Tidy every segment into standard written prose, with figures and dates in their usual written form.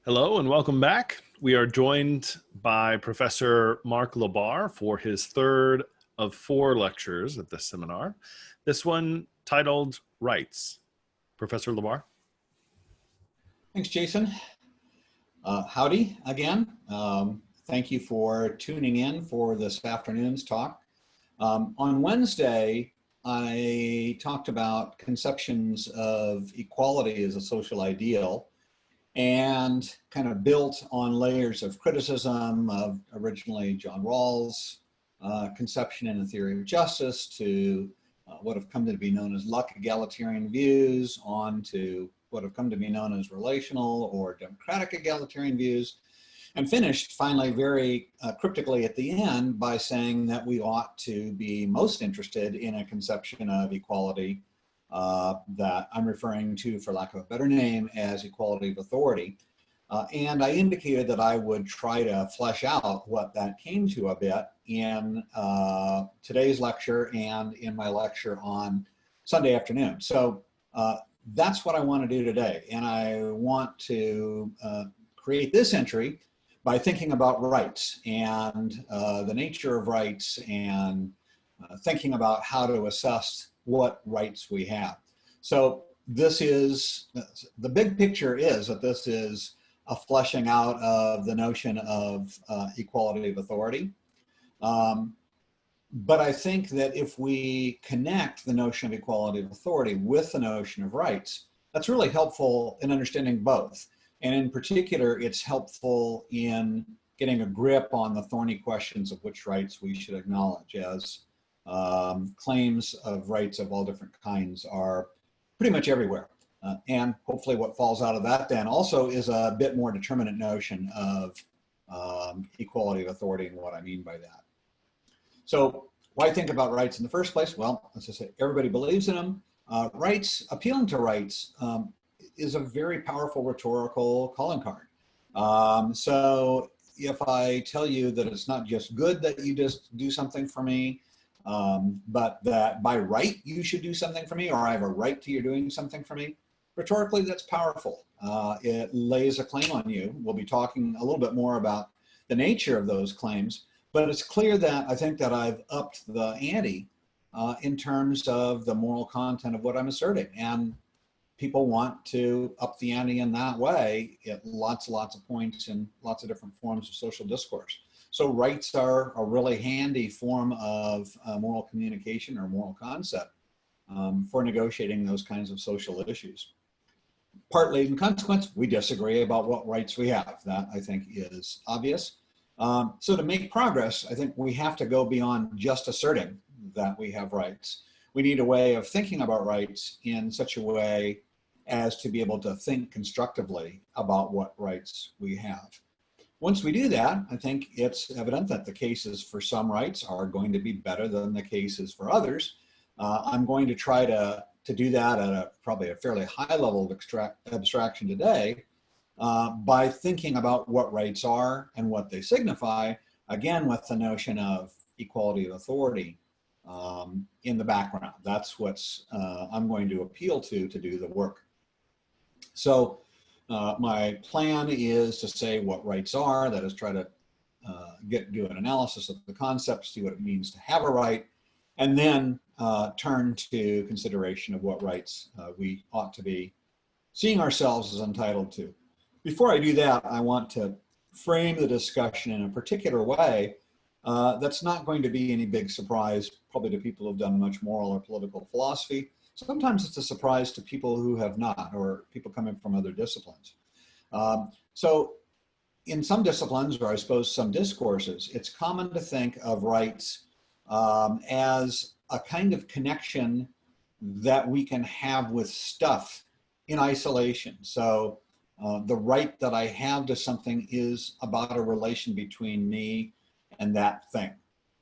Hello and welcome back. We are joined by Professor Mark Labar for his third of four lectures at this seminar. This one titled Rights. Professor Labar. Thanks, Jason. Howdy again. Thank you for tuning in for this afternoon's talk. On Wednesday, I talked about conceptions of equality as a social ideal and kind of built on layers of criticism of originally John Rawls' conception in the theory of justice to what have come to be known as Luck egalitarian views, on to what have come to be known as relational or democratic egalitarian views, and finished finally very cryptically at the end by saying that we ought to be most interested in a conception of equality that I'm referring to, for lack of a better name, as equality of authority. And I indicated that I would try to flesh out what that came to a bit in today's lecture and in my lecture on Sunday afternoon. So that's what I want to do today. And I want to create this entry by thinking about rights and the nature of rights and thinking about how to assess what rights we have. So this is, the big picture is that this is a fleshing out of the notion of equality of authority. But I think that if we connect the notion of equality of authority with the notion of rights, that's really helpful in understanding both. And in particular, it's helpful in getting a grip on the thorny questions of which rights we should acknowledge, as claims of rights of all different kinds are pretty much everywhere. And hopefully what falls out of that then also is a bit more determinate notion of equality of authority and what I mean by that. So why think about rights in the first place? Well, as I say, everybody believes in them. Rights, appealing to rights is a very powerful rhetorical calling card. So if I tell you that it's not just good that you just do something for me, but that by right you should do something for me, or I have a right to you doing something for me, rhetorically that's powerful. It lays a claim on you. We'll be talking a little bit more about the nature of those claims, but it's clear that I think that I've upped the ante in terms of the moral content of what I'm asserting. And people want to up the ante in that way at lots of points in lots of different forms of social discourse. So rights are a really handy form of moral communication or moral concept for negotiating those kinds of social issues. Partly in consequence, we disagree about what rights we have. That I think is obvious. So to make progress, I think we have to go beyond just asserting that we have rights. We need a way of thinking about rights in such a way as to be able to think constructively about what rights we have. Once we do that, I think it's evident that the cases for some rights are going to be better than the cases for others. I'm going to try to do that at probably a fairly high level of abstraction today by thinking about what rights are and what they signify, again with the notion of equality of authority in the background. That's what's I'm going to appeal to do the work. So my plan is to say what rights are, that is try to do an analysis of the concept, see what it means to have a right, and then turn to consideration of what rights we ought to be seeing ourselves as entitled to. Before I do that, I want to frame the discussion in a particular way that's not going to be any big surprise, probably to people who've done much moral or political philosophy. Sometimes it's a surprise to people who have not, or people coming from other disciplines. So in some disciplines, or I suppose some discourses, it's common to think of rights as a kind of connection that we can have with stuff in isolation. So the right that I have to something is about a relation between me and that thing.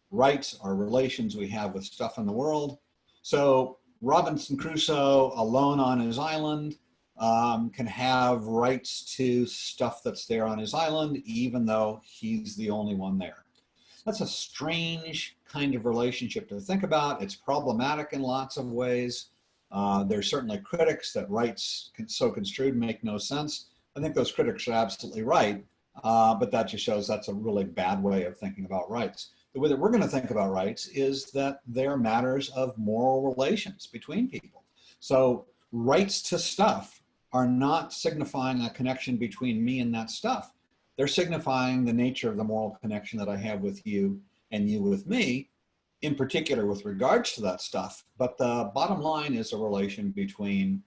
Rights are relations we have with stuff in the world. So Robinson Crusoe, alone on his island, can have rights to stuff that's there on his island, even though he's the only one there. That's a strange kind of relationship to think about. It's problematic in lots of ways. There's certainly critics that rights so construed make no sense. I think those critics are absolutely right, but that just shows that's a really bad way of thinking about rights. The way that we're going to think about rights is that they're matters of moral relations between people. So rights to stuff are not signifying a connection between me and that stuff. They're signifying the nature of the moral connection that I have with you and you with me, in particular with regards to that stuff. But the bottom line is a relation between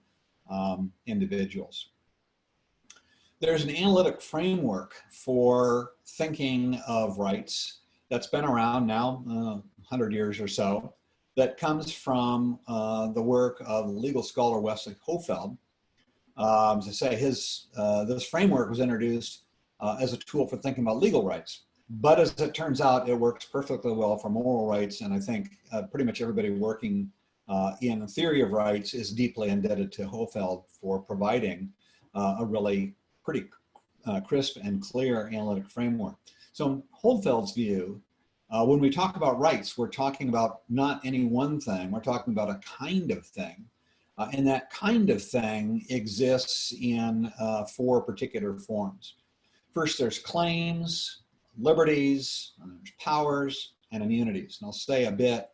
individuals. There's an analytic framework for thinking of rights that's been around now 100 years or so, that comes from the work of legal scholar Wesley Hofeld. As I say, this framework was introduced as a tool for thinking about legal rights. But as it turns out, it works perfectly well for moral rights. And I think pretty much everybody working in the theory of rights is deeply indebted to Hofeld for providing a really pretty crisp and clear analytic framework. So in Hofeld's view, when we talk about rights, we're talking about not any one thing, we're talking about a kind of thing. And that kind of thing exists in four particular forms. First, there's claims, liberties, there's powers, and immunities. And I'll say a bit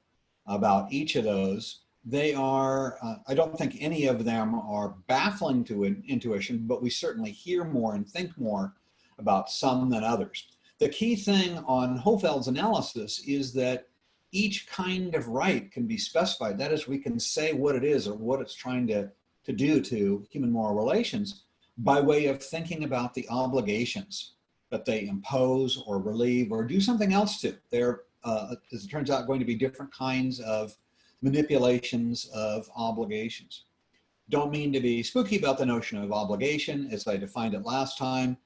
about each of those. They are, I don't think any of them are baffling to intuition, but we certainly hear more and think more about some than others. The key thing on Hofeld's analysis is that each kind of right can be specified. That is, we can say what it is or what it's trying to do to human moral relations by way of thinking about the obligations that they impose or relieve or do something else to. They're, as it turns out, going to be different kinds of manipulations of obligations. Don't mean to be spooky about the notion of obligation as I defined it last time.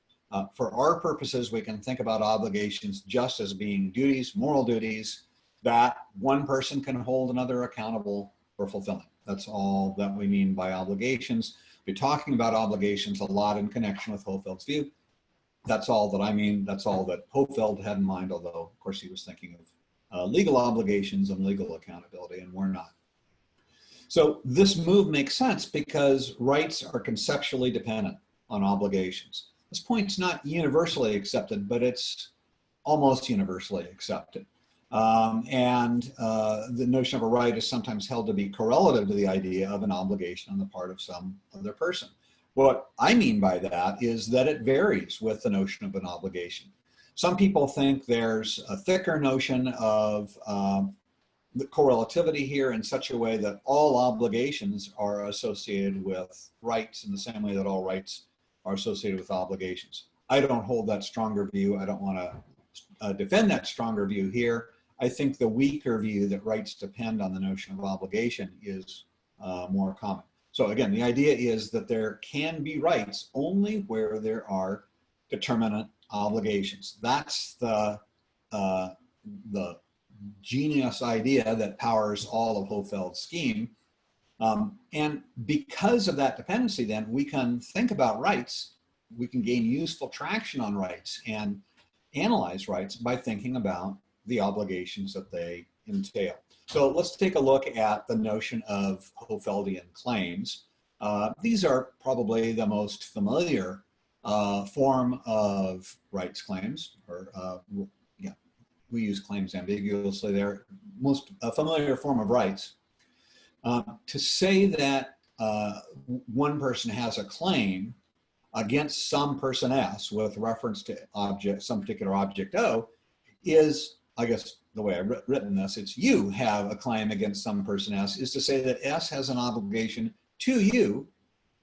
For our purposes, we can think about obligations just as being duties, moral duties, that one person can hold another accountable for fulfilling. That's all that we mean by obligations. We're talking about obligations a lot in connection with Hofeld's view. That's all that I mean. That's all that Hofeld had in mind, although, of course, he was thinking of legal obligations and legal accountability, and we're not. So this move makes sense because rights are conceptually dependent on obligations. This point's not universally accepted, but it's almost universally accepted. The notion of a right is sometimes held to be correlative to the idea of an obligation on the part of some other person. What I mean by that is that it varies with the notion of an obligation. Some people think there's a thicker notion of the correlativity here in such a way that all obligations are associated with rights in the same way that all rights are associated with obligations. I don't hold that stronger view. I don't want to defend that stronger view here. I think the weaker view that rights depend on the notion of obligation is more common. So again, the idea is that there can be rights only where there are determinate obligations. That's the genius idea that powers all of Hofeld's scheme. And because of that dependency, then we can think about rights, we can gain useful traction on rights and analyze rights by thinking about the obligations that they entail. So let's take a look at the notion of Hofeldian claims. These are probably the most familiar form of rights claims, or we use claims ambiguously. They're most familiar form of rights. To say that one person has a claim against some person S with reference to some particular object O is, I guess the way I've written this, it's you have a claim against some person S, is to say that S has an obligation to you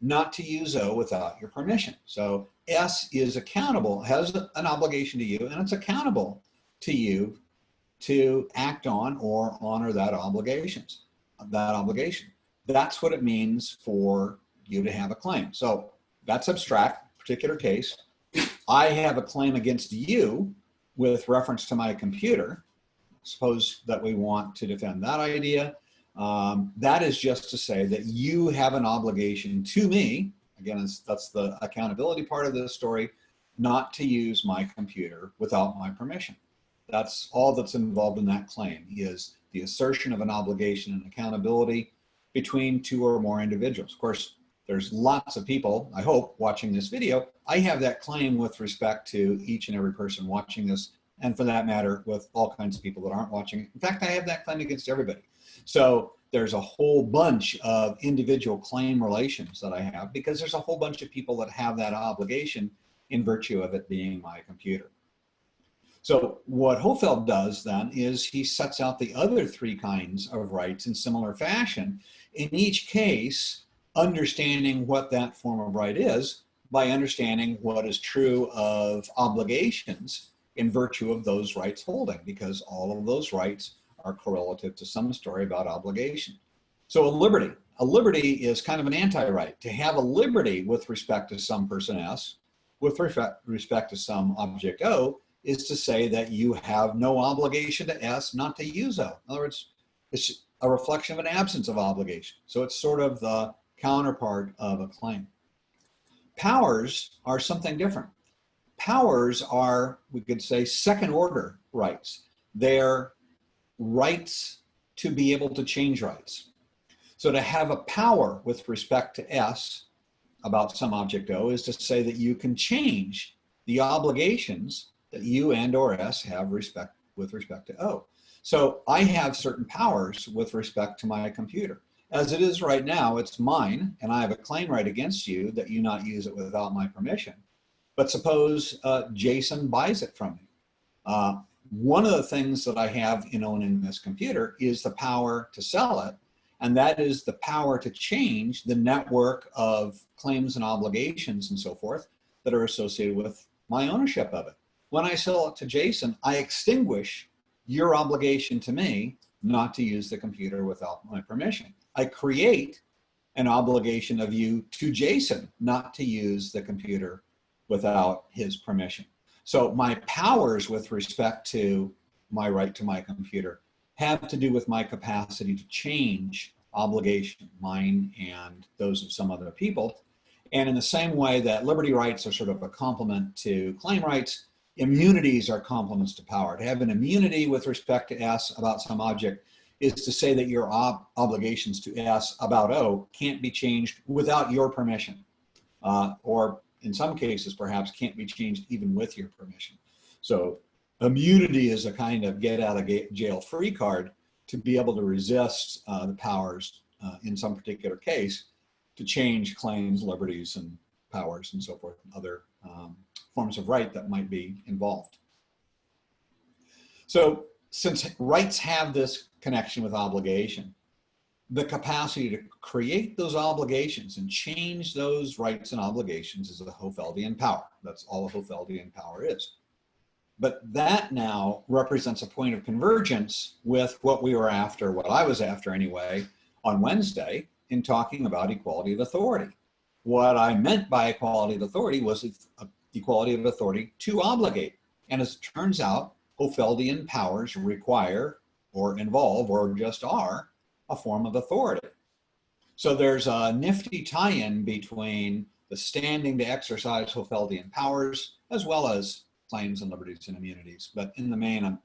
not to use O without your permission. So S is accountable, has an obligation to you, and it's accountable to you to act on or honor that obligation. That's what it means for you to have a claim. So that's abstract, particular case. I have a claim against you with reference to my computer. Suppose that we want to defend that idea. That is just to say that you have an obligation to me, again, that's the accountability part of the story, not to use my computer without my permission. That's all that's involved in that claim, is the assertion of an obligation and accountability between two or more individuals. Of course, there's lots of people, I hope, watching this video. I have that claim with respect to each and every person watching this, and for that matter, with all kinds of people that aren't watching. In fact, I have that claim against everybody. So there's a whole bunch of individual claim relations that I have because there's a whole bunch of people that have that obligation in virtue of it being my computer. So what Hofeld does then is he sets out the other three kinds of rights in similar fashion. In each case, understanding what that form of right is by understanding what is true of obligations in virtue of those rights holding, because all of those rights are correlative to some story about obligation. So a liberty is kind of an anti-right. To have a liberty with respect to some person S, with respect to some object O, is to say that you have no obligation to S not to use O. In other words, it's a reflection of an absence of obligation. So it's sort of the counterpart of a claim. Powers are something different. Powers are, we could say, second order rights. They're rights to be able to change rights. So to have a power with respect to S about some object O is to say that you can change the obligations that you and or S have with respect to O. So I have certain powers with respect to my computer. As it is right now, it's mine, and I have a claim right against you that you not use it without my permission. But suppose Jason buys it from me. One of the things that I have in owning this computer is the power to sell it, and that is the power to change the network of claims and obligations and so forth that are associated with my ownership of it. When I sell it to Jason, I extinguish your obligation to me not to use the computer without my permission. I create an obligation of you to Jason not to use the computer without his permission. So my powers with respect to my right to my computer have to do with my capacity to change obligation, mine and those of some other people. And in the same way that liberty rights are sort of a complement to claim rights, immunities are complements to power. To have an immunity with respect to S about some object is to say that your obligations to S about O can't be changed without your permission, or in some cases perhaps can't be changed even with your permission. So immunity is a kind of get out of jail free card to be able to resist the powers in some particular case to change claims, liberties, and powers and so forth, other forms of right that might be involved. So since rights have this connection with obligation, the capacity to create those obligations and change those rights and obligations is a Hofeldian power. That's all a Hofeldian power is. But that now represents a point of convergence with what we were after, what I was after anyway, on Wednesday in talking about equality of authority. What I meant by equality of authority was equality of authority to obligate. And as it turns out, Hofeldian powers require or involve or just are a form of authority. So there's a nifty tie-in between the standing to exercise Hofeldian powers as well as claims and liberties and immunities. But in the main,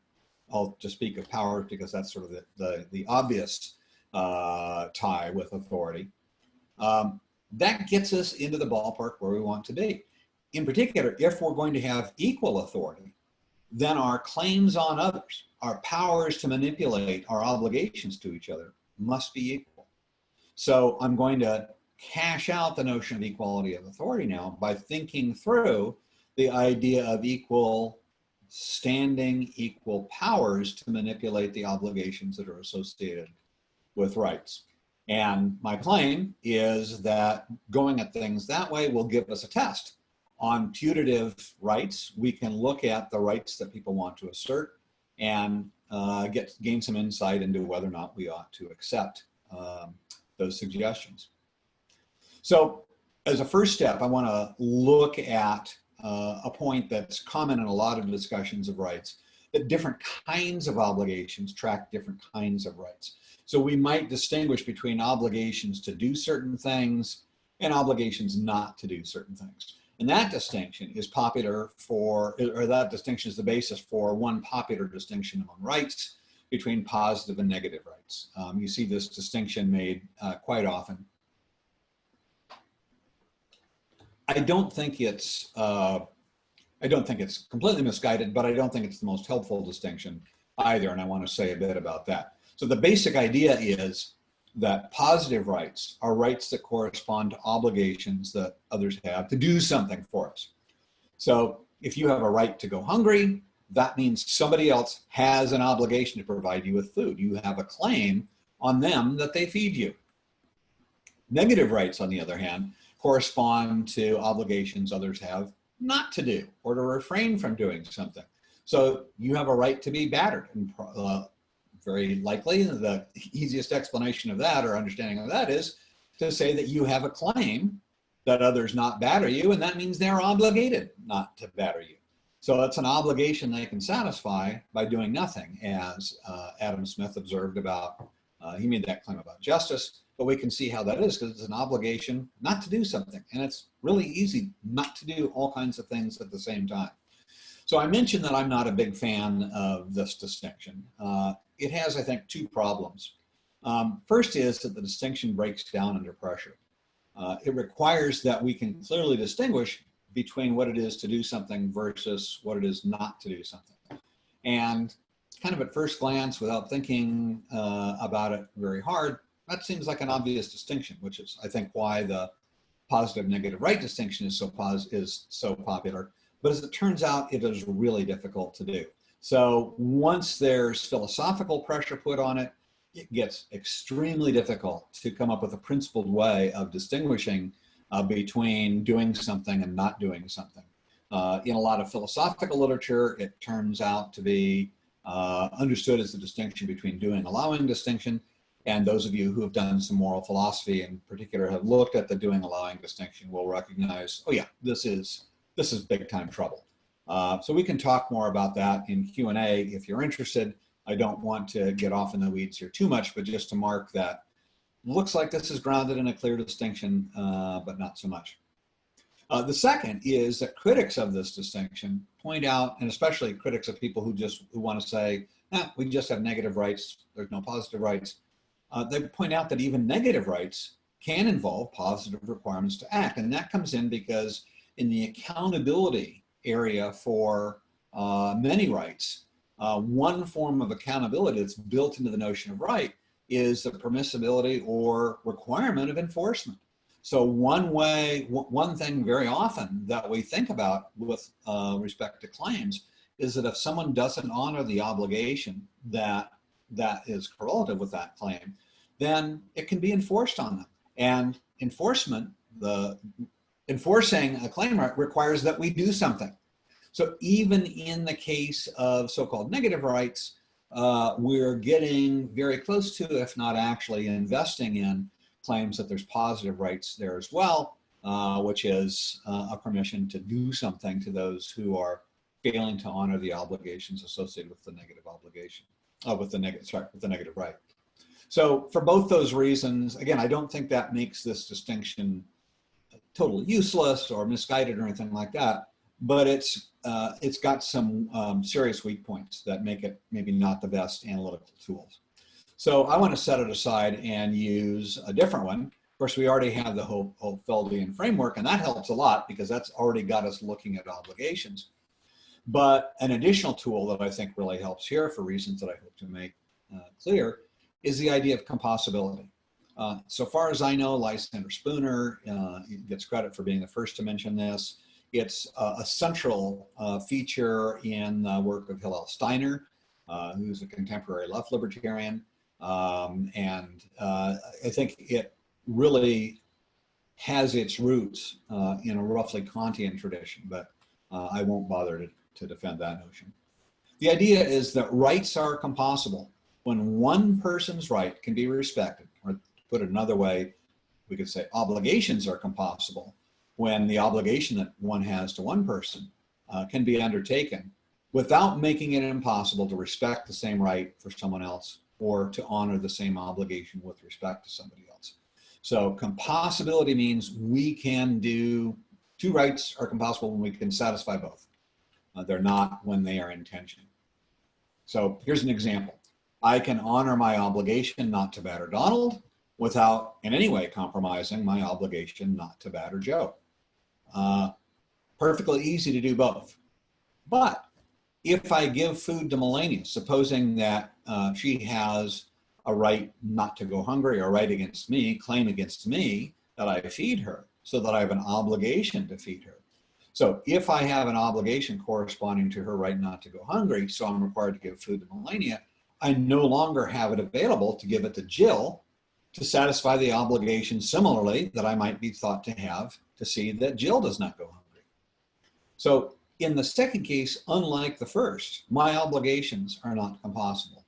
I'll just speak of powers because that's sort of the obvious tie with authority. That gets us into the ballpark where we want to be. In particular, if we're going to have equal authority, then our claims on others, our powers to manipulate our obligations to each other must be equal. So I'm going to cash out the notion of equality of authority now by thinking through the idea of equal standing, equal powers to manipulate the obligations that are associated with rights. And my claim is that going at things that way will give us a test. On putative rights, we can look at the rights that people want to assert and gain some insight into whether or not we ought to accept those suggestions. So as a first step, I want to look at a point that's common in a lot of discussions of rights, that different kinds of obligations track different kinds of rights. So we might distinguish between obligations to do certain things and obligations not to do certain things. And that distinction is popular for, or that distinction is the basis for one popular distinction among rights between positive and negative rights. You see this distinction made quite often. I don't think it's completely misguided, but I don't think it's the most helpful distinction either. And I want to say a bit about that. So the basic idea is that positive rights are rights that correspond to obligations that others have to do something for us. So if you have a right to go hungry, that means somebody else has an obligation to provide you with food. You have a claim on them that they feed you. Negative rights, on the other hand, correspond to obligations others have not to do or to refrain from doing something. So you have a right to be battered. And very likely the easiest explanation of that or understanding of that is to say that you have a claim that others not batter you, and that means they're obligated not to batter you. So it's an obligation they can satisfy by doing nothing, as Adam Smith observed about, he made that claim about justice, but we can see how that is because it's an obligation not to do something. And it's really easy not to do all kinds of things at the same time. So I mentioned that I'm not a big fan of this distinction. It has, I think, two problems. First is that the distinction breaks down under pressure. It requires that we can clearly distinguish between what it is to do something versus what it is not to do something. And kind of at first glance, without thinking about it very hard, that seems like an obvious distinction, which is, I think, why the positive negative right distinction is so popular. But as it turns out, it is really difficult to do. So once there's philosophical pressure put on it, it gets extremely difficult to come up with a principled way of distinguishing between doing something and not doing something. In a lot of philosophical literature, it turns out to be understood as the distinction between doing and allowing distinction. And those of you who have done some moral philosophy in particular have looked at the doing allowing distinction will recognize, oh yeah, this is big time trouble. So we can talk more about that in Q&A if you're interested. I don't want to get off in the weeds here too much, but just to mark that looks like this is grounded in a clear distinction, but not so much. The second is that critics of this distinction point out, and especially critics of people who want to say, we just have negative rights, there's no positive rights. They point out that even negative rights can involve positive requirements to act. And that comes in because in the accountability area for many rights, one form of accountability that's built into the notion of right is the permissibility or requirement of enforcement. So one thing very often that we think about with respect to claims is that if someone doesn't honor the obligation that is correlative with that claim, then it can be enforced on them. And enforcing a claim right requires that we do something. So even in the case of so-called negative rights, we're getting very close to, if not actually investing in claims that there's positive rights there as well, which is a permission to do something to those who are failing to honor the obligations associated with the negative obligation, with the negative right. So for both those reasons, again, I don't think that makes this distinction totally useless or misguided or anything like that, but it's got some serious weak points that make it maybe not the best analytical tools. So I want to set it aside and use a different one. Of course, we already have the Hopfeldian framework, and that helps a lot because that's already got us looking at obligations. But an additional tool that I think really helps here for reasons that I hope to make clear is the idea of compossibility. So far as I know, Lysander Spooner gets credit for being the first to mention this. It's a central feature in the work of Hillel Steiner, who's a contemporary left libertarian. And I think it really has its roots in a roughly Kantian tradition, but I won't bother to defend that notion. The idea is that rights are compossible when one person's right can be respected, or to put it another way, we could say obligations are compossible when the obligation that one has to one person can be undertaken without making it impossible to respect the same right for someone else or to honor the same obligation with respect to somebody else. So compossibility means we can do, two rights are compossible when we can satisfy both. They're not when they are in tension. So here's an example. I can honor my obligation not to batter Donald without in any way compromising my obligation not to batter Joe. Perfectly easy to do both. But if I give food to Melania, supposing that she has a right not to go hungry, or a right against me, claim against me that I feed her, so that I have an obligation to feed her. So if I have an obligation corresponding to her right not to go hungry, so I'm required to give food to Melania, I no longer have it available to give it to Jill to satisfy the obligation similarly that I might be thought to have to see that Jill does not go hungry. So in the second case, unlike the first, my obligations are not compossible.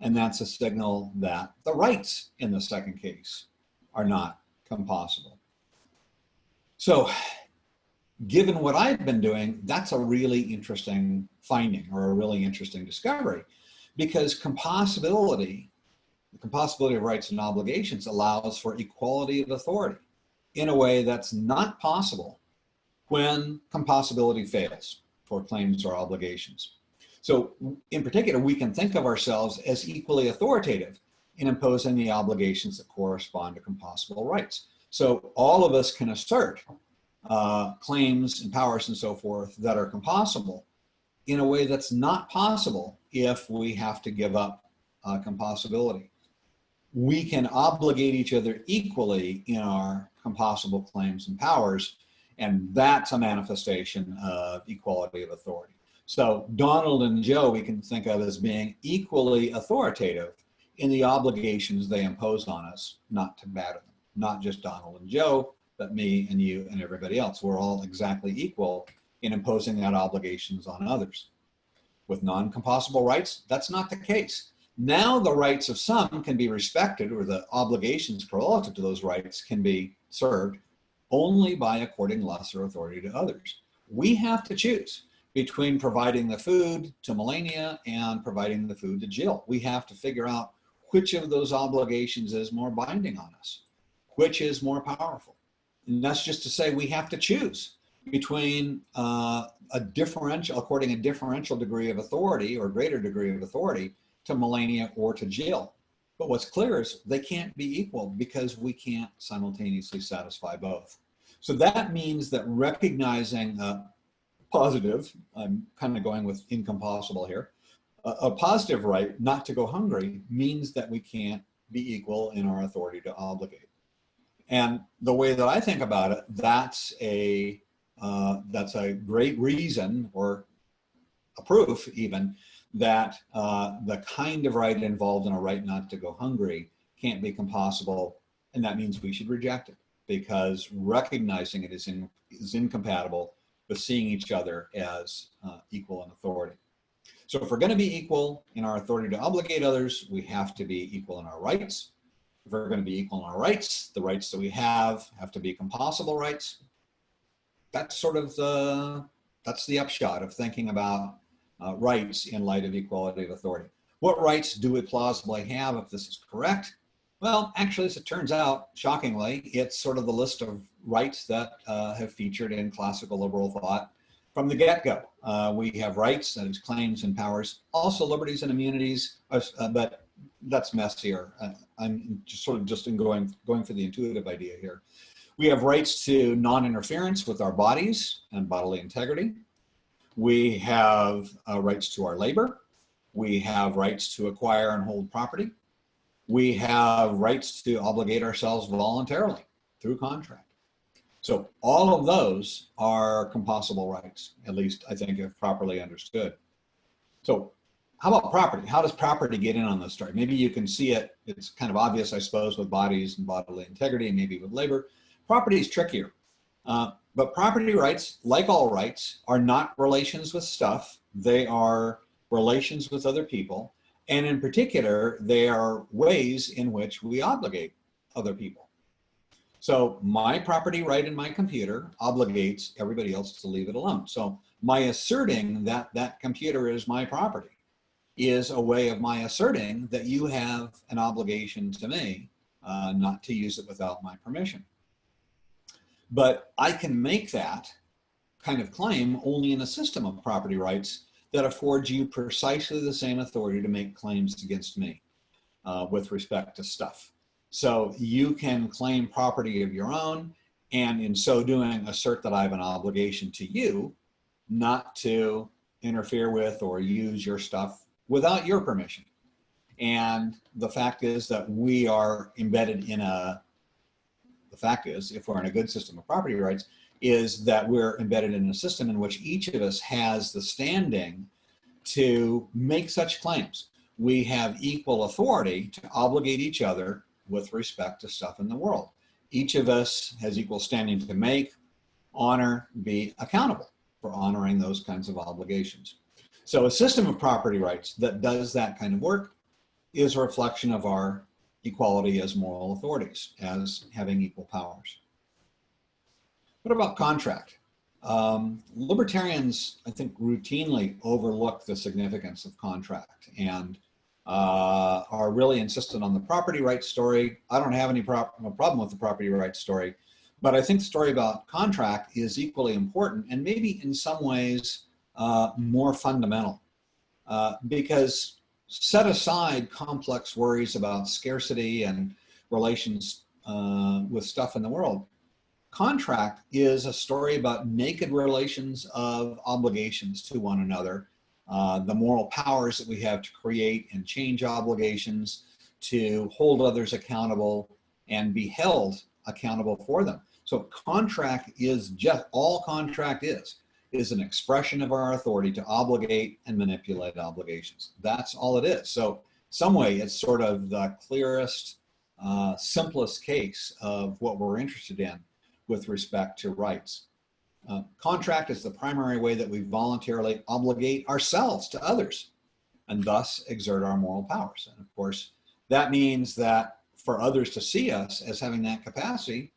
And that's a signal that the rights in the second case are not compossible. So given what I've been doing, that's a really interesting finding, or a really interesting discovery, because compossibility, the compossibility of rights and obligations, allows for equality of authority in a way that's not possible when compossibility fails for claims or obligations. So in particular, we can think of ourselves as equally authoritative in imposing the obligations that correspond to compossible rights. So all of us can assert claims and powers and so forth that are compossible in a way that's not possible if we have to give up compossibility. We can obligate each other equally in our compossible claims and powers, and that's a manifestation of equality of authority. So Donald and Joe we can think of as being equally authoritative in the obligations they impose on us not to batter them. Not just Donald and Joe, but me and you and everybody else. We're all exactly equal in imposing that obligations on others. With non-compossible rights, that's not the case. Now the rights of some can be respected, or the obligations correlative to those rights can be served only by according lesser authority to others. We have to choose between providing the food to Melania and providing the food to Jill. We have to figure out which of those obligations is more binding on us, which is more powerful. And that's just to say we have to choose between according a differential degree of authority or greater degree of authority to Melania or to Jill. But what's clear is they can't be equal because we can't simultaneously satisfy both. So that means that recognizing positive, I'm kind of going with incompossible here, a positive right not to go hungry means that we can't be equal in our authority to obligate. And the way that I think about it, that's a great reason, or a proof even, that the kind of right involved in a right not to go hungry can't be compossible, and that means we should reject it, because recognizing it is incompatible with seeing each other as equal in authority. So if we're going to be equal in our authority to obligate others, we have to be equal in our rights. If we're going to be equal in our rights, the rights that we have to be compossible rights. That's sort of that's the upshot of thinking about rights in light of equality of authority. What rights do we plausibly have if this is correct? Well, actually, as it turns out, shockingly, it's sort of the list of rights that have featured in classical liberal thought from the get-go. We have rights, that is claims and powers, also liberties and immunities, but that's messier. I'm just going for the intuitive idea here. We have rights to non-interference with our bodies and bodily integrity. We have rights to our labor. We have rights to acquire and hold property. We have rights to obligate ourselves voluntarily through contract. So all of those are compossible rights, at least I think if properly understood. So how about property? How does property get in on this story? Maybe you can see it. It's kind of obvious, I suppose, with bodies and bodily integrity, and maybe with labor. Property is trickier. But property rights, like all rights, are not relations with stuff. They are relations with other people. And in particular, they are ways in which we obligate other people. So my property right in my computer obligates everybody else to leave it alone. So my asserting that that computer is my property is a way of my asserting that you have an obligation to me not to use it without my permission. But I can make that kind of claim only in a system of property rights that affords you precisely the same authority to make claims against me with respect to stuff. So you can claim property of your own and in so doing assert that I have an obligation to you not to interfere with or use your stuff without your permission. And the fact is that we are embedded in the fact is, if we're in a good system of property rights, is that we're embedded in a system in which each of us has the standing to make such claims. We have equal authority to obligate each other with respect to stuff in the world. Each of us has equal standing to make, honor, be accountable for honoring those kinds of obligations. So a system of property rights that does that kind of work is a reflection of our equality as moral authorities, as having equal powers. What about contract? Libertarians, I think, routinely overlook the significance of contract and are really insistent on the property rights story. I don't have any problem with the property rights story, but I think the story about contract is equally important and maybe in some ways more fundamental because set aside complex worries about scarcity and relations with stuff in the world. Contract is a story about naked relations of obligations to one another, the moral powers that we have to create and change obligations, to hold others accountable and be held accountable for them. So contract is just, all contract is an expression of our authority to obligate and manipulate obligations. That's all it is. So some way it's sort of the clearest, simplest case of what we're interested in with respect to rights. Contract is the primary way that we voluntarily obligate ourselves to others and thus exert our moral powers. And of course, that means that for others to see us as having that capacity,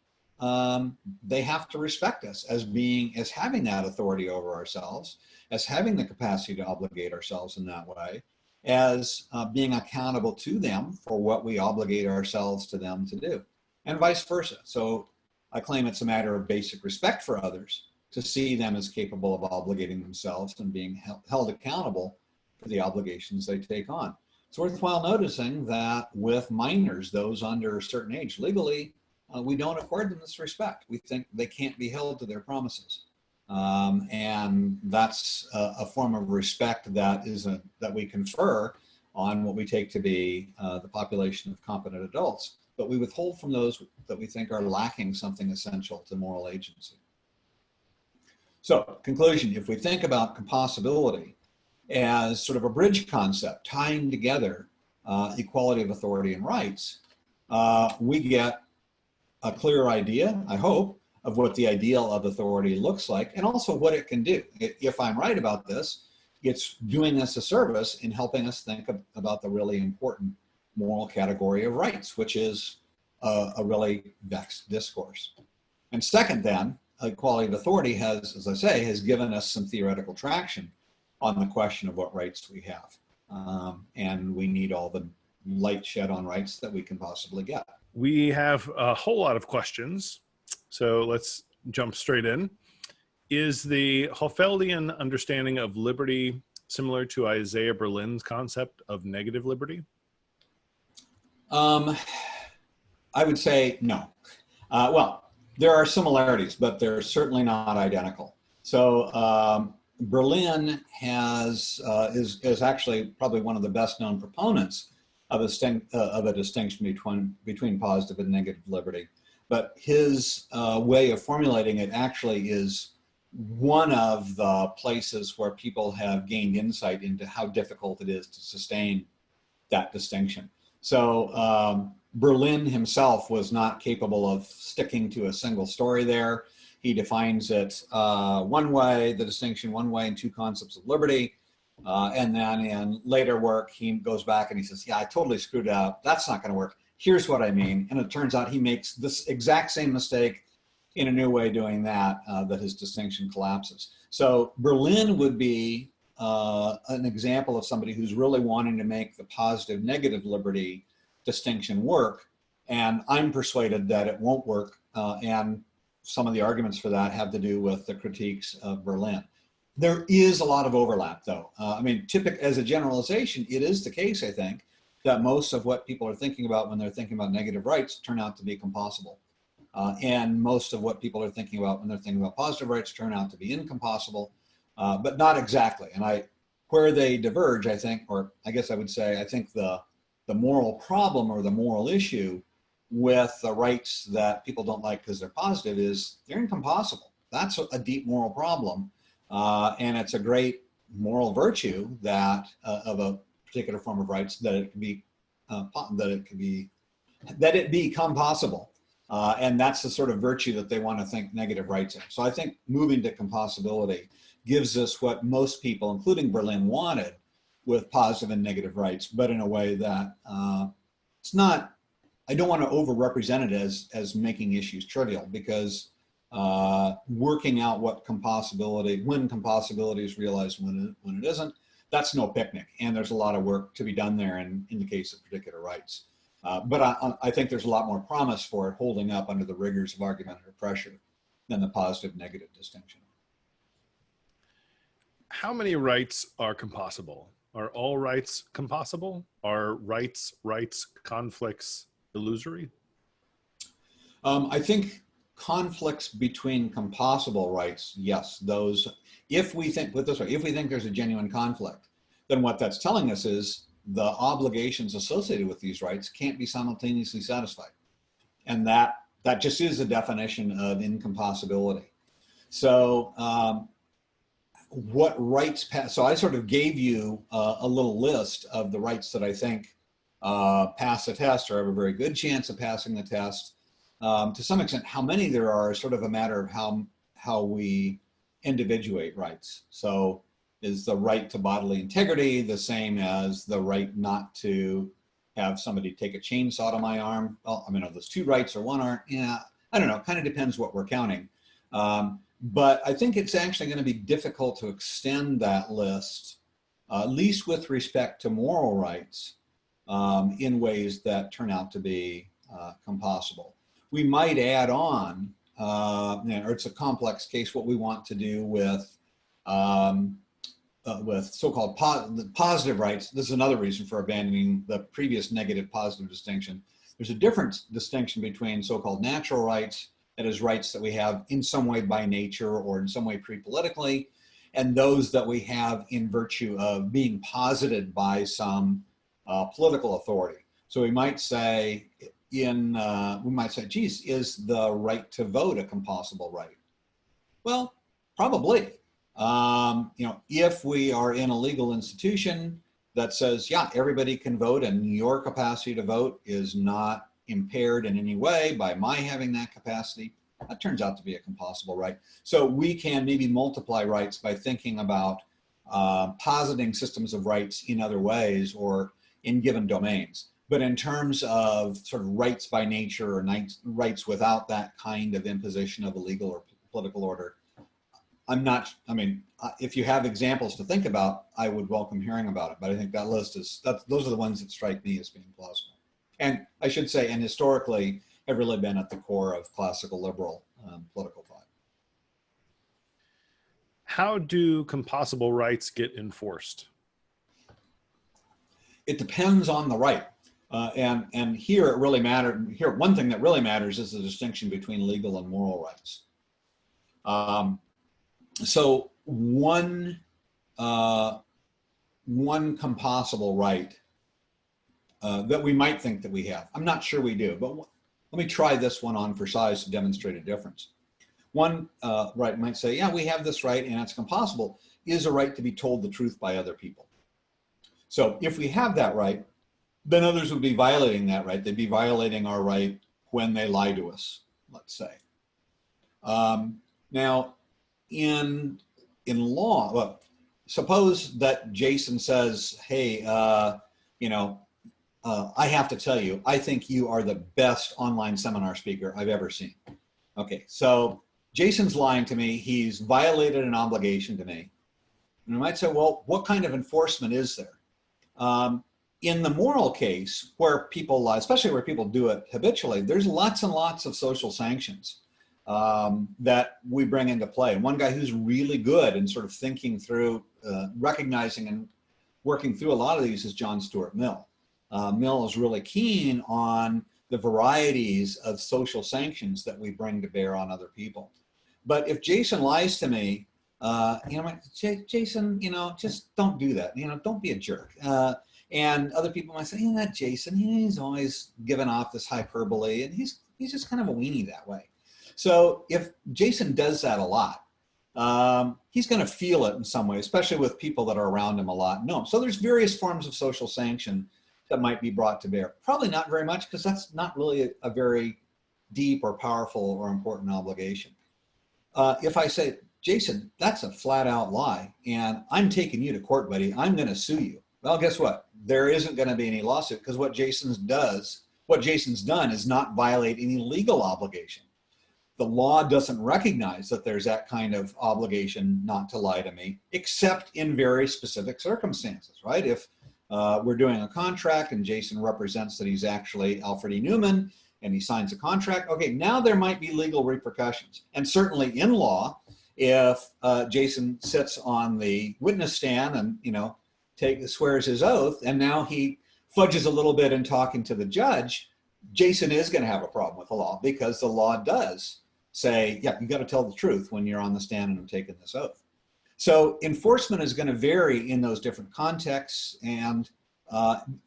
they have to respect us as having that authority over ourselves, as having the capacity to obligate ourselves in that way, as being accountable to them for what we obligate ourselves to them to do, and vice versa. So I claim it's a matter of basic respect for others to see them as capable of obligating themselves and being held accountable for the obligations they take on. It's worthwhile noticing that with minors, those under a certain age, legally, we don't accord them this respect. We think they can't be held to their promises. And that's a form of respect that we confer on what we take to be the population of competent adults, but we withhold from those that we think are lacking something essential to moral agency. So, conclusion, if we think about compossibility as sort of a bridge concept tying together equality of authority and rights, we get a clear idea, I hope, of what the ideal of authority looks like and also what it can do. If I'm right about this, it's doing us a service in helping us think about the really important moral category of rights, which is a really vexed discourse. And second then, equality of authority has, as I say, has given us some theoretical traction on the question of what rights we have. And we need all the light shed on rights that we can possibly get. We have a whole lot of questions, so let's jump straight in. Is the Hofeldian understanding of liberty similar to Isaiah Berlin's concept of negative liberty? I would say no. Well, there are similarities, but they're certainly not identical. So Berlin is actually probably one of the best known proponents of a distinction between positive and negative liberty. But his way of formulating it actually is one of the places where people have gained insight into how difficult it is to sustain that distinction. So Berlin himself was not capable of sticking to a single story there. He defines it one way, the distinction one way in two concepts of liberty. And then in later work, he goes back and he says, yeah, I totally screwed up. That's not going to work. Here's what I mean. And it turns out he makes this exact same mistake in a new way doing that, that his distinction collapses. So Berlin would be an example of somebody who's really wanting to make the positive negative liberty distinction work. And I'm persuaded that it won't work. And some of the arguments for that have to do with the critiques of Berlin. There is a lot of overlap, though. I mean, as a generalization, it is the case, I think, that most of what people are thinking about when they're thinking about negative rights turn out to be compossible. And most of what people are thinking about when they're thinking about positive rights turn out to be incompossible, but not exactly. And where they diverge, I think, or I guess I would say, I think the moral problem or the moral issue with the rights that people don't like because they're positive is they're incompossible. That's a deep moral problem. And it's a great moral virtue that of a particular form of rights that it become possible. And that's the sort of virtue that they want to think negative rights in. So I think moving to compossibility gives us what most people, including Berlin, wanted with positive and negative rights, but in a way that it's not, I don't want to overrepresent it as making issues trivial, because working out what compossibility, when compossibility is realized, when it isn't, that's no picnic. And there's a lot of work to be done there in the case of particular rights. But I think there's a lot more promise for it holding up under the rigors of argumentative pressure than the positive negative distinction. How many rights are compossible? Are all rights compossible? Are rights, conflicts illusory? I think conflicts between compossible rights, yes, those, if we think, put this way, if we think there's a genuine conflict, then what that's telling us is the obligations associated with these rights can't be simultaneously satisfied. And that just is a definition of incompossibility. So what rights pass, so I sort of gave you a little list of the rights that I think pass the test or have a very good chance of passing the test. To some extent, how many there are is sort of a matter of how we individuate rights. So is the right to bodily integrity the same as the right not to have somebody take a chainsaw to my arm? Well, I mean, are those two rights or one aren't? Yeah, I don't know, kind of depends what we're counting. But I think it's actually going to be difficult to extend that list, at least with respect to moral rights, in ways that turn out to be compossible. We might add on, or it's a complex case, what we want to do with so-called positive rights. This is another reason for abandoning the previous negative positive distinction. There's a different distinction between so-called natural rights, that is rights that we have in some way by nature or in some way pre-politically, and those that we have in virtue of being posited by some political authority. So we might say, geez, is the right to vote a compossible right? Well, probably. If we are in a legal institution that says, yeah, everybody can vote and your capacity to vote is not impaired in any way by my having that capacity, that turns out to be a compossible right. So we can maybe multiply rights by thinking about positing systems of rights in other ways or in given domains. But in terms of sort of rights by nature or rights without that kind of imposition of a legal or political order, if you have examples to think about, I would welcome hearing about it. But I think that list those are the ones that strike me as being plausible. And I should say, and historically, have really been at the core of classical liberal political thought. How do compossible rights get enforced? It depends on the right. And here it really matters. Here, one thing that really matters is the distinction between legal and moral rights. So one compossible right that we might think that we have, I'm not sure we do, but let me try this one on for size to demonstrate a difference. One right might say, yeah, we have this right and it's compossible, is a right to be told the truth by other people. So if we have that right, then others would be violating that right. They'd be violating our right when they lie to us, let's say. Now, in law, well, suppose that Jason says, hey, I have to tell you, I think you are the best online seminar speaker I've ever seen. Okay, so Jason's lying to me. He's violated an obligation to me. And I might say, well, what kind of enforcement is there? In the moral case, where people lie, especially where people do it habitually, there's lots and lots of social sanctions that we bring into play. And one guy who's really good in sort of thinking through, recognizing and working through a lot of these is John Stuart Mill. Mill is really keen on the varieties of social sanctions that we bring to bear on other people. But if Jason lies to me, I'm like, Jason, just don't do that. Don't be a jerk. And other people might say, that Jason, he's always given off this hyperbole, and he's just kind of a weenie that way. So if Jason does that a lot, he's going to feel it in some way, especially with people that are around him a lot. No, so there's various forms of social sanction that might be brought to bear. Probably not very much, because that's not really a very deep or powerful or important obligation. If I say, Jason, that's a flat out lie, and I'm taking you to court, buddy, I'm going to sue you. Well, guess what? There isn't going to be any lawsuit, because what Jason's done is not violate any legal obligation. The law doesn't recognize that there's that kind of obligation not to lie to me, except in very specific circumstances, right? If we're doing a contract and Jason represents that he's actually Alfred E. Newman and he signs a contract, okay, now there might be legal repercussions. And certainly in law, if Jason sits on the witness stand and swears his oath, and now he fudges a little bit in talking to the judge, Jason is going to have a problem with the law, because the law does say, yeah, you got to tell the truth when you're on the stand and I'm taking this oath. So enforcement is going to vary in those different contexts, and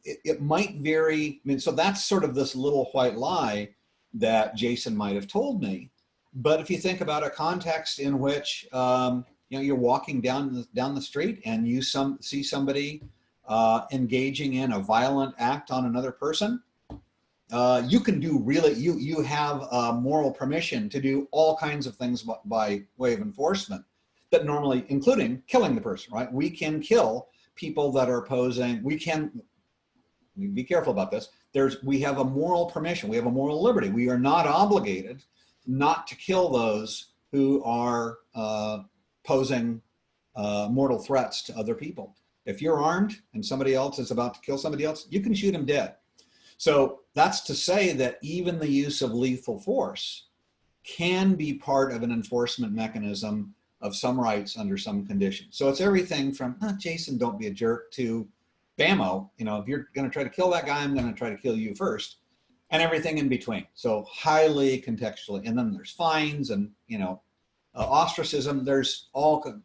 it might vary. I mean, so that's sort of this little white lie that Jason might have told me. But if you think about a context in which you're walking down the street and you see somebody engaging in a violent act on another person, you can do you have moral permission to do all kinds of things by way of enforcement that normally, including killing the person, right? We can kill people that are opposing. We be careful about this. We have a moral permission. We have a moral liberty. We are not obligated not to kill those who are posing mortal threats to other people. If you're armed and somebody else is about to kill somebody else, you can shoot him dead. So that's to say that even the use of lethal force can be part of an enforcement mechanism of some rights under some conditions. So it's everything from, Jason, don't be a jerk, to bammo, if you're going to try to kill that guy, I'm going to try to kill you first, and everything in between. So highly contextually. And then there's fines and, ostracism.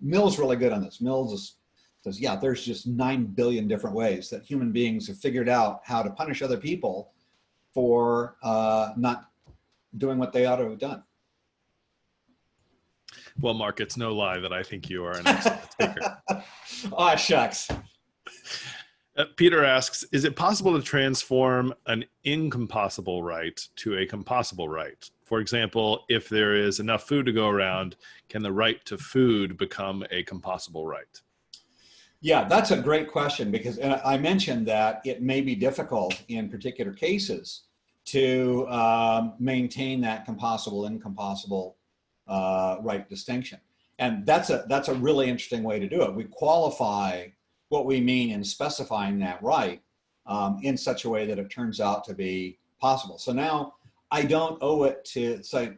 Mill's really good on this. Mills says, yeah, there's just 9 billion different ways that human beings have figured out how to punish other people for not doing what they ought to have done. Well, Mark, it's no lie that I think you are an excellent speaker. Aw, shucks. Peter asks, is it possible to transform an incompossible right to a compossible right? For example, if there is enough food to go around, can the right to food become a compossible right? Yeah, that's a great question, because I mentioned that it may be difficult in particular cases to maintain that compossible, incompossible right distinction. And that's a really interesting way to do it. We qualify what we mean in specifying that right in such a way that it turns out to be possible. So now I don't owe it to say,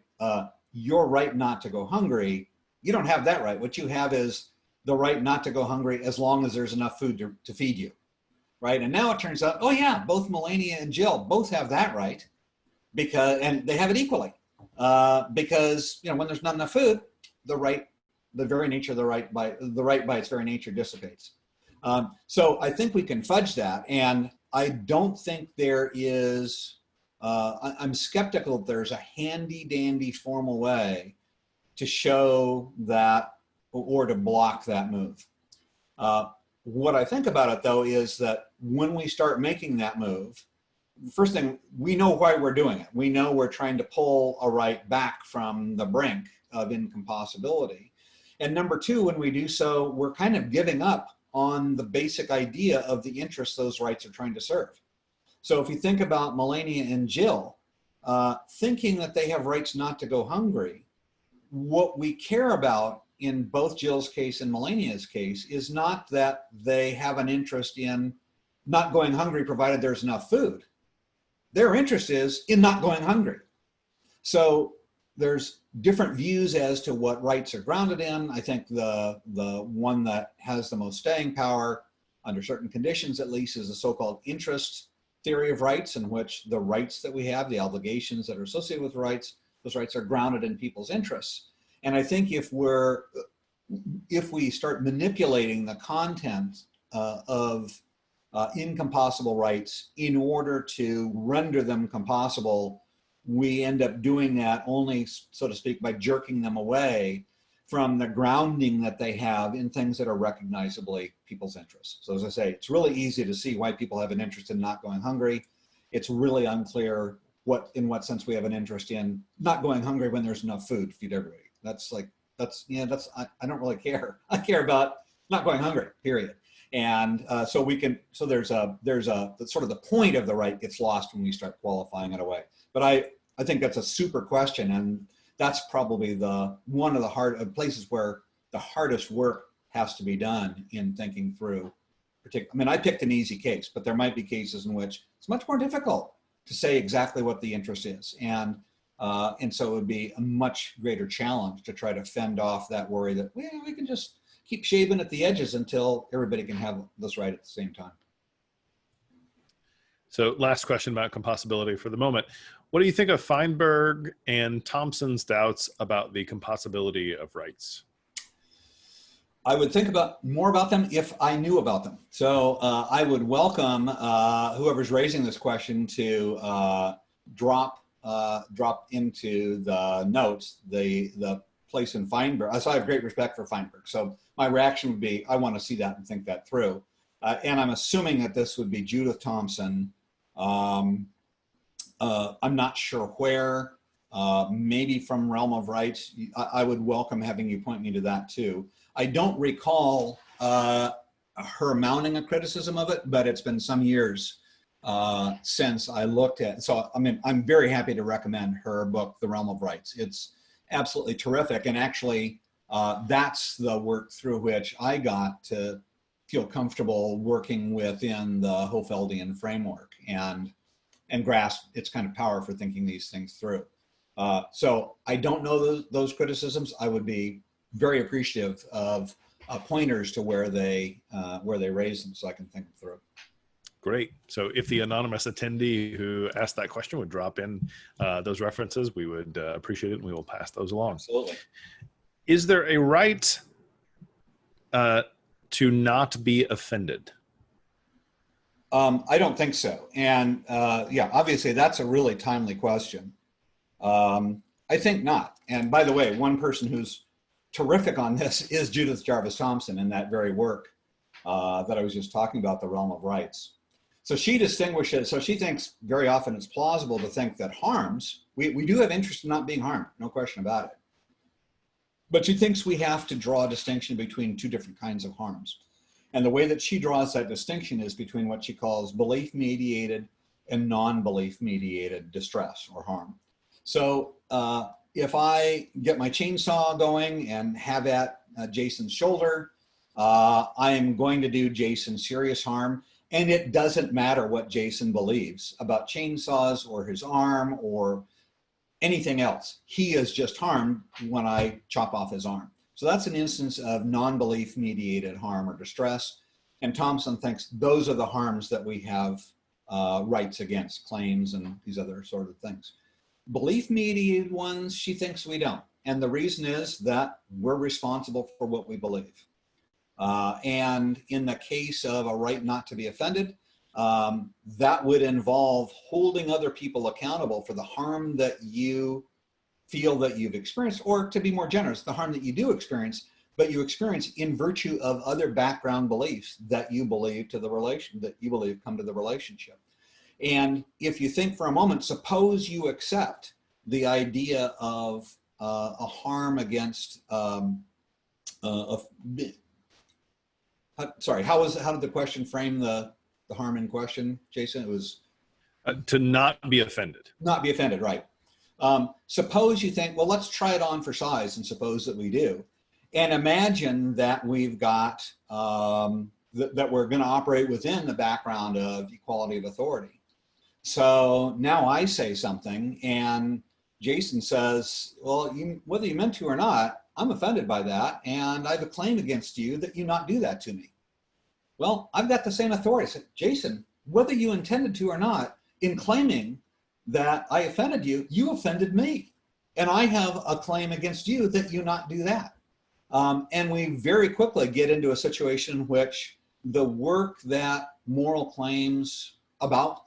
your right not to go hungry. You don't have that right. What you have is the right not to go hungry as long as there's enough food to feed you, right? And now it turns out, oh yeah, both Melania and Jill both have that right, and they have it equally, because when there's not enough food, the very nature of the right by its very nature dissipates. So I think we can fudge that, and I don't think there is. I'm skeptical that there's a handy dandy formal way to show that or to block that move. What I think about it, though, is that when we start making that move, the first thing, we know why we're doing it. We know we're trying to pull a right back from the brink of incompossibility. And number two, when we do so, we're kind of giving up on the basic idea of the interests those rights are trying to serve. So if you think about Melania and Jill, thinking that they have rights not to go hungry, what we care about in both Jill's case and Melania's case is not that they have an interest in not going hungry provided there's enough food. Their interest is in not going hungry. So there's different views as to what rights are grounded in. I think the one that has the most staying power under certain conditions, at least, is the so-called interest theory of rights in which the rights that we have, the obligations that are associated with rights, those rights are grounded in people's interests. And I think if we start manipulating the content of incompossible rights in order to render them compossible, we end up doing that only, so to speak, by jerking them away from the grounding that they have in things that are recognizably people's interests. So as I say, it's really easy to see why people have an interest in not going hungry. It's really unclear in what sense we have an interest in not going hungry when there's enough food to feed everybody. I don't really care. I care about not going hungry, period. And so there's sort of the point of the right gets lost when we start qualifying it away. But I think that's a super question, and that's probably one of the places where the hardest work has to be done in thinking through. I mean, I picked an easy case, but there might be cases in which it's much more difficult to say exactly what the interest is, and so it would be a much greater challenge to try to fend off that worry that we can just keep shaving at the edges until everybody can have this right at the same time. So last question about compossibility for the moment. What do you think of Feinberg and Thompson's doubts about the compossibility of rights? I would think more about them if I knew about them. So I would welcome whoever's raising this question to drop into the notes the place in Feinberg. So I have great respect for Feinberg. So my reaction would be, I want to see that and think that through. And I'm assuming that this would be Judith Thomson. I'm not sure where, maybe from Realm of Rights. I would welcome having you point me to that too. I don't recall her mounting a criticism of it, but it's been some years since I looked at it. So I mean, I'm very happy to recommend her book, The Realm of Rights. It's absolutely terrific. And actually, that's the work through which I got to feel comfortable working within the Hofeldian framework and grasp its kind of power for thinking these things through. So I don't know those criticisms. I would be very appreciative of pointers to where they raise them so I can think them through. Great. So if the anonymous attendee who asked that question would drop in those references, we would appreciate it, and we will pass those along. Absolutely. Is there a right to not be offended? I don't think so. And yeah, obviously that's a really timely question. I think not. And by the way, one person who's terrific on this is Judith Jarvis Thomson in that very work that I was just talking about, The Realm of Rights. So she distinguishes, so she thinks very often it's plausible to think that harms, we do have interest in not being harmed, no question about it. But she thinks we have to draw a distinction between two different kinds of harms. And the way that she draws that distinction is between what she calls belief-mediated and non-belief mediated distress or harm. So if I get my chainsaw going and have at Jason's shoulder, I am going to do Jason serious harm. And it doesn't matter what Jason believes about chainsaws or his arm or anything else. He is just harmed when I chop off his arm. So that's an instance of non-belief mediated harm or distress. And Thomson thinks those are the harms that we have rights against, claims and these other sort of things. Belief mediated ones, she thinks we don't. And the reason is that we're responsible for what we believe. And in the case of a right not to be offended, that would involve holding other people accountable for the harm that you feel that you've experienced, or to be more generous, the harm that you do experience, but you experience in virtue of other background beliefs that you believe come to the relationship. And if you think for a moment, suppose you accept the idea of a harm against, sorry, how did the question frame the harm in question, Jason? It was to not be offended. Not be offended, right. Suppose you think, well, let's try it on for size, and suppose that we do. And imagine that we've got, that we're going to operate within the background of equality of authority. So now I say something and Jason says, well, whether you meant to or not, I'm offended by that, and I have a claim against you that you not do that to me. Well, I've got the same authority. I said, Jason, whether you intended to or not, in claiming that I offended you, you offended me. And I have a claim against you that you not do that. And we very quickly get into a situation in which the work that moral claims about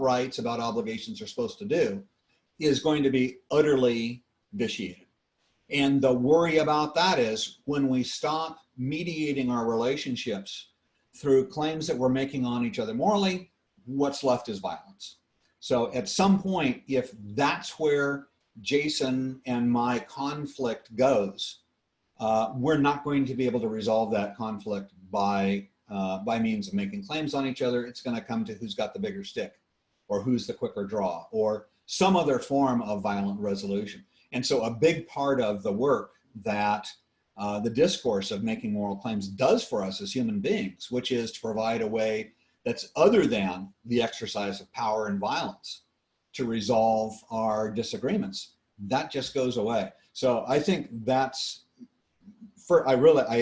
rights, about obligations are supposed to do is going to be utterly vitiated. And the worry about that is when we stop mediating our relationships through claims that we're making on each other morally, what's left is violence. So at some point, if that's where Jason and my conflict goes, we're not going to be able to resolve that conflict by means of making claims on each other. It's going to come to who's got the bigger stick, or who's the quicker draw, or some other form of violent resolution. And so a big part of the work that the discourse of making moral claims does for us as human beings, which is to provide a way that's other than the exercise of power and violence to resolve our disagreements, that just goes away. So I think that's, I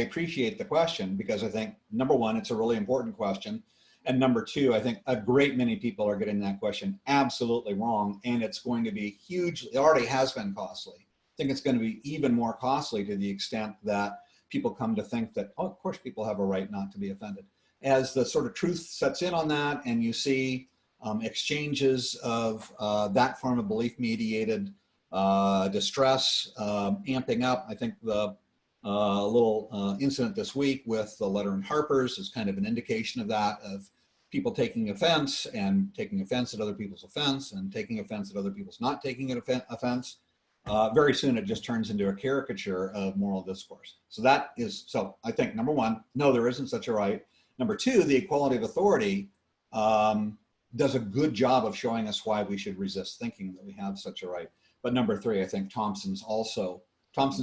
appreciate the question, because I think, number one, it's a really important question. And number two, I think a great many people are getting that question absolutely wrong, and it's going to be hugely, it already has been costly. I think it's going to be even more costly to the extent that people come to think that, oh, of course people have a right not to be offended. As the sort of truth sets in on that, and you see exchanges of that form of belief-mediated distress amping up. I think the little incident this week with the letter in Harper's is kind of an indication of that, of people taking offense and taking offense at other people's offense and taking offense at other people's not taking an offense. Very soon it just turns into a caricature of moral discourse. So I think, number one, no, there isn't such a right. Number two, the equality of authority does a good job of showing us why we should resist thinking that we have such a right. But number three, I think Thompson's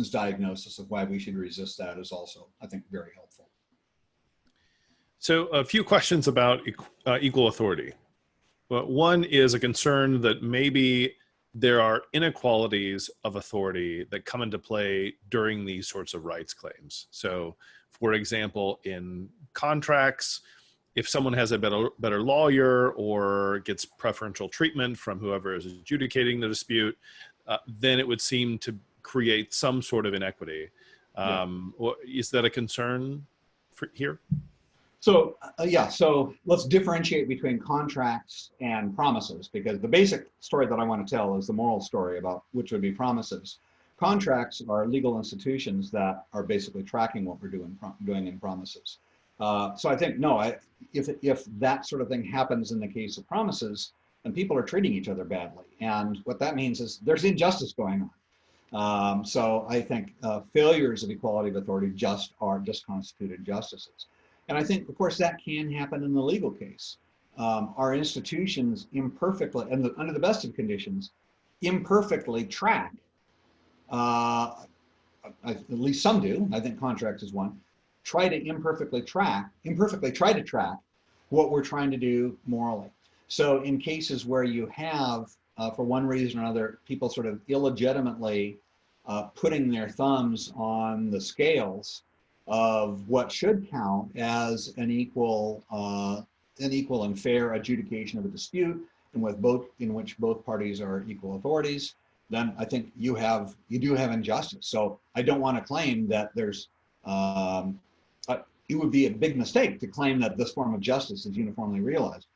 diagnosis of why we should resist that is also, I think, very helpful. So a few questions about equal authority. Well, one is a concern that maybe there are inequalities of authority that come into play during these sorts of rights claims. So, for example, in contracts, if someone has a better lawyer or gets preferential treatment from whoever is adjudicating the dispute, then it would seem to create some sort of inequity. Is that a concern here? So so let's differentiate between contracts and promises, because the basic story that I want to tell is the moral story about which would be promises. Contracts are legal institutions that are basically tracking what we're doing in promises. So I think, no, if that sort of thing happens in the case of promises, then people are treating each other badly. And what that means is there's injustice going on. So I think failures of equality of authority just constitute injustices. And I think, of course, that can happen in the legal case. Our institutions imperfectly, and under the best of conditions, imperfectly track, at least some do, I think contracts is one, try to imperfectly try to track what we're trying to do morally. So in cases where you have, for one reason or another, people sort of illegitimately putting their thumbs on the scales of what should count as an equal and fair adjudication of a dispute, and in which both parties are equal authorities, then I think you do have injustice. So I don't want to claim that there's it would be a big mistake to claim that this form of justice is uniformly realized.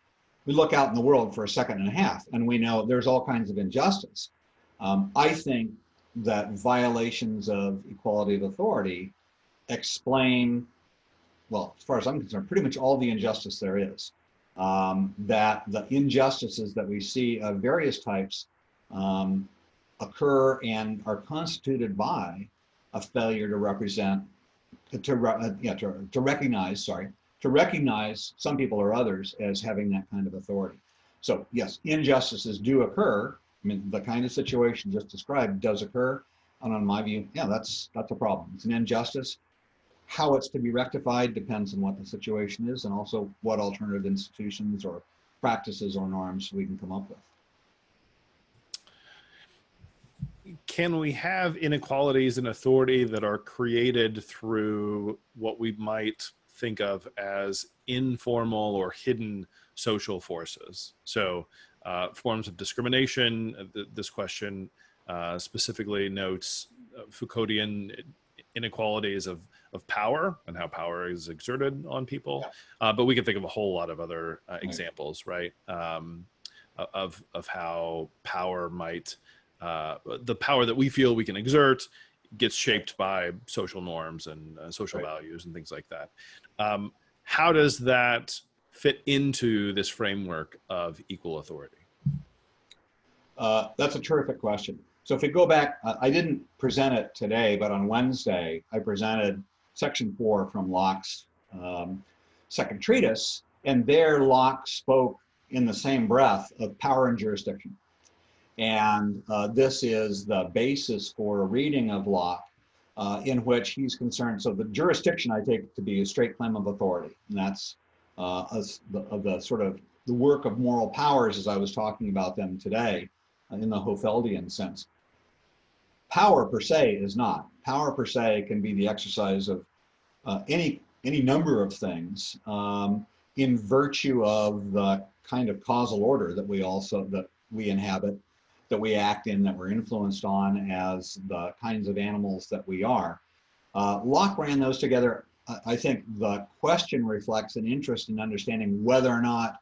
We look out in the world for a second and a half, and we know there's all kinds of injustice. I think that violations of equality of authority explain, well, as far as I'm concerned, pretty much all the injustice there is. That the injustices that we see of various types occur and are constituted by a failure to recognize some people or others as having that kind of authority. So yes, injustices do occur. I mean, the kind of situation just described does occur. And in my view, yeah, that's a problem. It's an injustice. How it's to be rectified depends on what the situation is, and also what alternative institutions or practices or norms we can come up with. Can we have inequalities in authority that are created through what we might think of as informal or hidden social forces. So forms of discrimination, this question specifically notes Foucauldian inequalities of power and how power is exerted on people. But we can think of a whole lot of other examples, right? Of how power might, the power that we feel we can exert gets shaped by social norms and social values and things like that. How does that fit into this framework of equal authority? That's a terrific question. So if we go back, I didn't present it today, but on Wednesday, I presented section 4 from Locke's second treatise, and there Locke spoke in the same breath of power and jurisdiction. And this is the basis for a reading of Locke in which he's concerned. So the jurisdiction I take to be a straight claim of authority, and that's the sort of the work of moral powers as I was talking about them today in the Hofeldian sense. Power per se is not. Power per se can be the exercise of any number of things in virtue of the kind of causal order that we inhabit, that we act in, that we're influenced on as the kinds of animals that we are. Locke ran those together. I think the question reflects an interest in understanding whether or not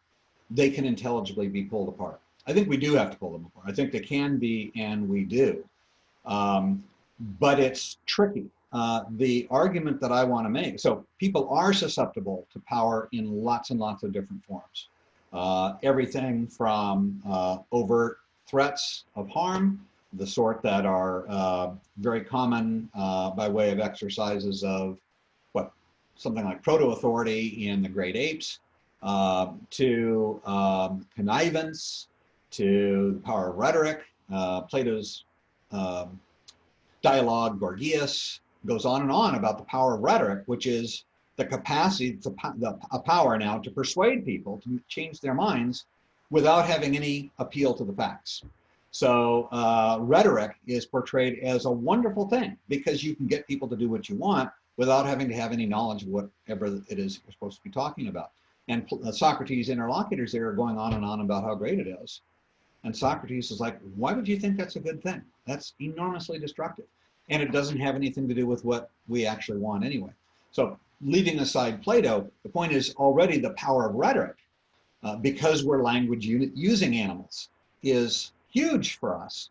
they can intelligibly be pulled apart. I think we do have to pull them apart. I think they can be, and we do. But it's tricky. The argument that I want to make, so people are susceptible to power in lots and lots of different forms. Everything from overt threats of harm, the sort that are very common by way of exercises of something like proto-authority in the great apes, to connivance, to the power of rhetoric. Plato's dialogue, Gorgias, goes on and on about the power of rhetoric, which is the capacity, a power now to persuade people to change their minds without having any appeal to the facts. So rhetoric is portrayed as a wonderful thing because you can get people to do what you want without having to have any knowledge of whatever it is you're supposed to be talking about. And Socrates' interlocutors there are going on and on about how great it is. And Socrates is like, why would you think that's a good thing? That's enormously destructive. And it doesn't have anything to do with what we actually want anyway. So leaving aside Plato, the point is already the power of rhetoric, because we're language using animals, is huge for us.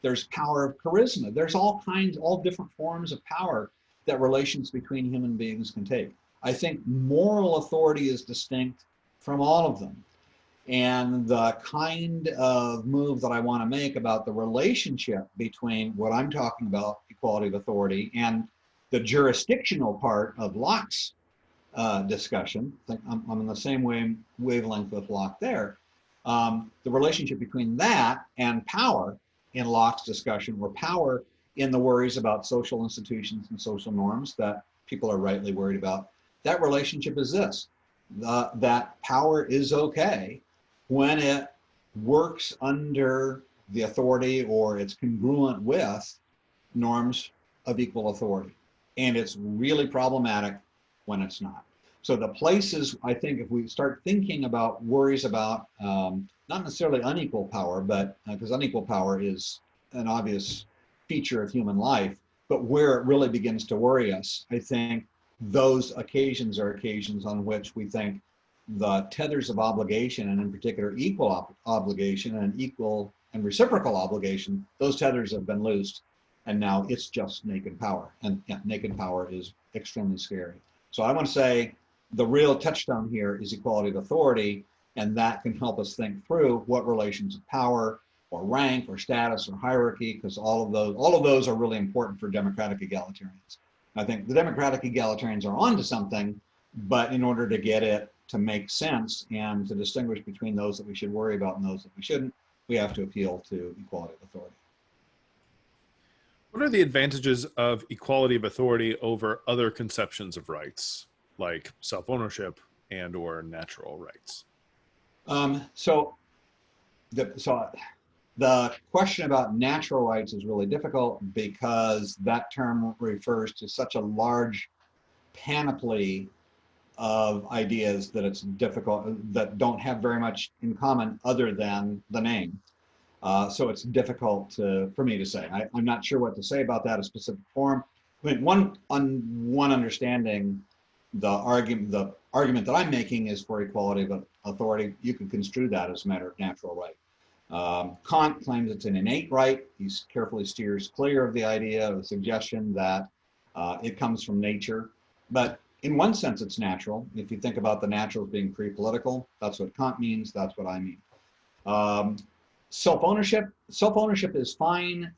There's power of charisma. There's all different forms of power that relations between human beings can take. I think moral authority is distinct from all of them. And the kind of move that I want to make about the relationship between what I'm talking about, equality of authority, and the jurisdictional part of Locke's discussion, I think I'm on the same wavelength with Locke there. The relationship between that and power in Locke's discussion, or power in the worries about social institutions and social norms that people are rightly worried about, that relationship is this, that power is okay when it works under the authority or it's congruent with norms of equal authority. And it's really problematic when it's not. So the places, I think, if we start thinking about worries about not necessarily unequal power, but because unequal power is an obvious feature of human life, but where it really begins to worry us, I think those occasions are occasions on which we think the tethers of obligation, and in particular equal obligation and equal and reciprocal obligation, those tethers have been loosed, and now it's just naked power. And yeah, naked power is extremely scary. So I want to say the real touchstone here is equality of authority, and that can help us think through what relations of power or rank or status or hierarchy, because all of those are really important for democratic egalitarians. I think the democratic egalitarians are onto something, but in order to get it to make sense and to distinguish between those that we should worry about and those that we shouldn't, we have to appeal to equality of authority. What are the advantages of equality of authority over other conceptions of rights, like self-ownership and or natural rights? So the question about natural rights is really difficult because that term refers to such a large panoply of ideas that it's difficult, that don't have very much in common other than the name. So it's difficult for me to say. I'm not sure what to say about that in specific form. I mean, one understanding, the argument that I'm making is for equality of authority. You can construe that as a matter of natural right. Kant claims it's an innate right. He carefully steers clear of the idea, of the suggestion that it comes from nature. But in one sense, it's natural. If you think about the natural as being pre-political, that's what Kant means. That's what I mean. Self-ownership is fine,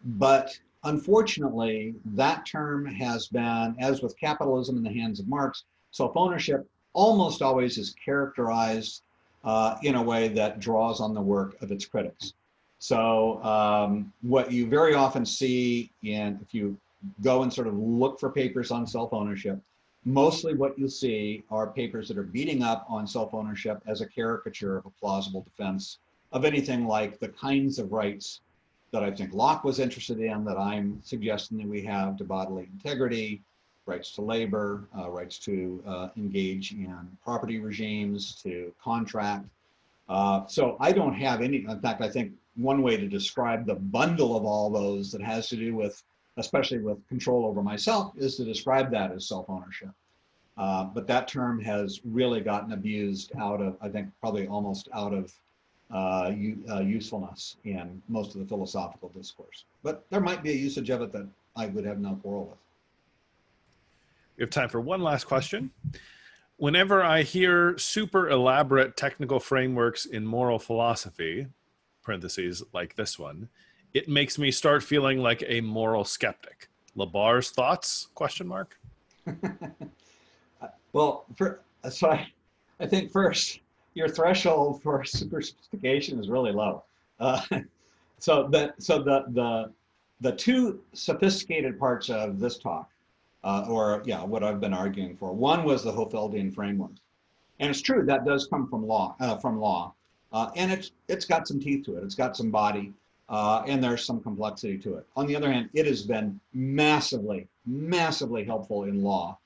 but unfortunately, that term has been, as with capitalism in the hands of Marx, self-ownership almost always is characterized in a way that draws on the work of its critics. So what you very often see if you go and sort of look for papers on self-ownership, mostly what you'll see are papers that are beating up on self-ownership as a caricature of a plausible defense of anything like the kinds of rights that I think Locke was interested in, that I'm suggesting that we have to bodily integrity, rights to labor, rights to engage in property regimes, to contract. So I don't have any, in fact, I think one way to describe the bundle of all those that has to do with, especially with control over myself, is to describe that as self-ownership. But that term has really gotten abused out of, I think, probably almost out of usefulness in most of the philosophical discourse. But there might be a usage of it that I would have no quarrel with. We have time for one last question. Whenever I hear super elaborate technical frameworks in moral philosophy, parentheses like this one, it makes me start feeling like a moral skeptic. Labar's thoughts? Question mark. Well, so I think first, your threshold for super sophistication is really low. So the two sophisticated parts of this talk, what I've been arguing for, one was the Hofeldian framework, and it's true that does come from law, and it's got some teeth to it. It's got some body. And there's some complexity to it. On the other hand, it has been massively, massively helpful in law,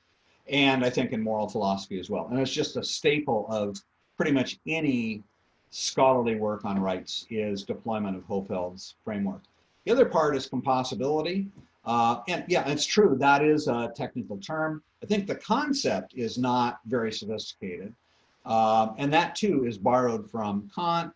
and I think in moral philosophy as well. And it's just a staple of pretty much any scholarly work on rights is deployment of Hofeld's framework. The other part is composability. And yeah, it's true, that is a technical term. I think the concept is not very sophisticated. And that too is borrowed from Kant.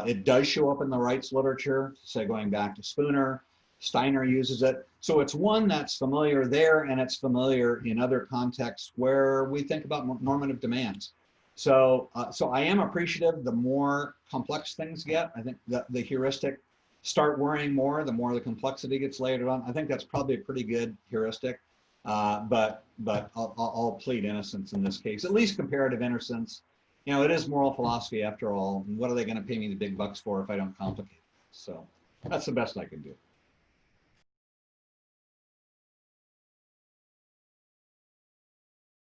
It does show up in the rights literature, say going back to Spooner. Steiner uses it. So it's one that's familiar there, and it's familiar in other contexts where we think about normative demands. So I am appreciative the more complex things get. I think that the heuristic start worrying more, the more the complexity gets layered on. I think that's probably a pretty good heuristic, but I'll plead innocence in this case, at least comparative innocence. You know, it is moral philosophy after all. And what are they going to pay me the big bucks for if I don't complicate it? So that's the best I can do.